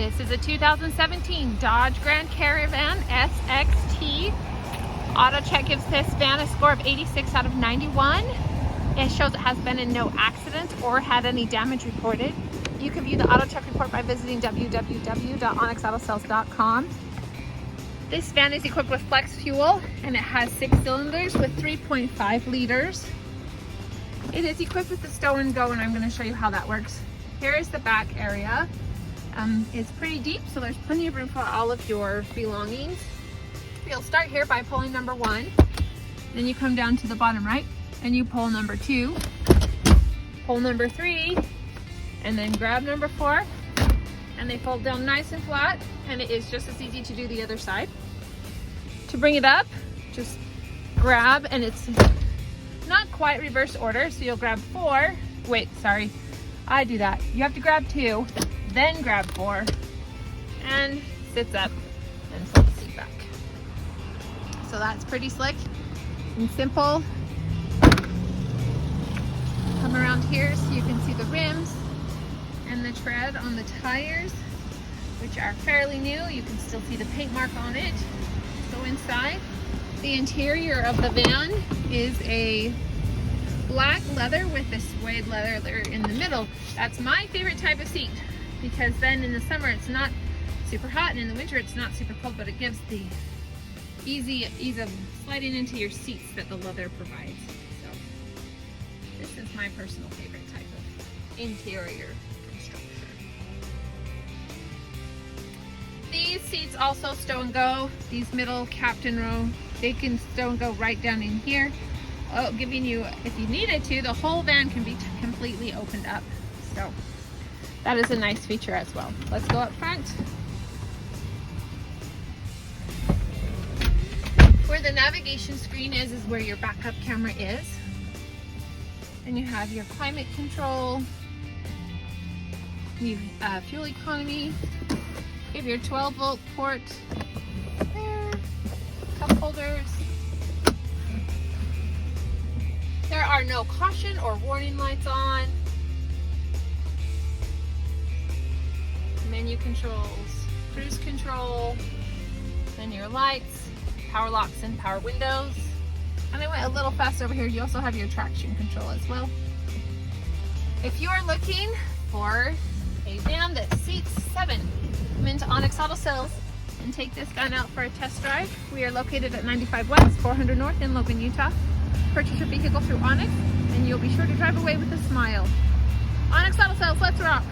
This is a 2017 Dodge Grand Caravan SXT. AutoCheck gives this van a score of 86 out of 91. It shows it has been in no accident or had any damage reported. You can view the AutoCheck report by visiting www.onyxautosales.com. This van is equipped with flex fuel and it has 6 cylinders with 3.5 liters. It is equipped with the stow and go, and I'm going to show you how that works. Here is the back area. It's pretty deep, so there's plenty of room for all of your belongings. You'll start here by pulling number 1, then you come down to the bottom right and you pull number 2, pull number 3, and then grab number 4, and they fold down nice and flat, and it is just as easy to do the other side. To bring it up, just grab, and it's not quite reverse order, so you'll grab 4, wait, sorry, I do that. You have to grab 2, then grab 4, and sits up and pull the seat back. So that's pretty slick and simple. Come around here so you can see the rims and the tread on the tires, which are fairly new. You can still see the paint mark on it. Go inside. The interior of the van is a black leather with a suede leather in the middle. That's my favorite type of seat, because then in the summer it's not super hot and in the winter it's not super cold, but it gives the ease of sliding into your seats that the leather provides. So this is my personal favorite type of interior construction. These seats also stow and go. These middle captain row, they can stow and go right down in here, giving you, if you needed to, the whole van can be completely opened up. So that is a nice feature as well. Let's go up front. Where the navigation screen is where your backup camera is. And you have your climate control, you fuel economy, you have your 12-volt port there, cup holders. There are no caution or warning lights on. Menu controls, cruise control, then your lights, power locks and power windows. And I went a little fast over here. You also have your traction control as well. If you are looking for a van that seats 7, come into Onyx Auto Sales and take this van out for a test drive. We are located at 95 West, 400 North in Logan, Utah. Purchase your vehicle through Onyx and you'll be sure to drive away with a smile. Onyx Auto Sales, let's rock!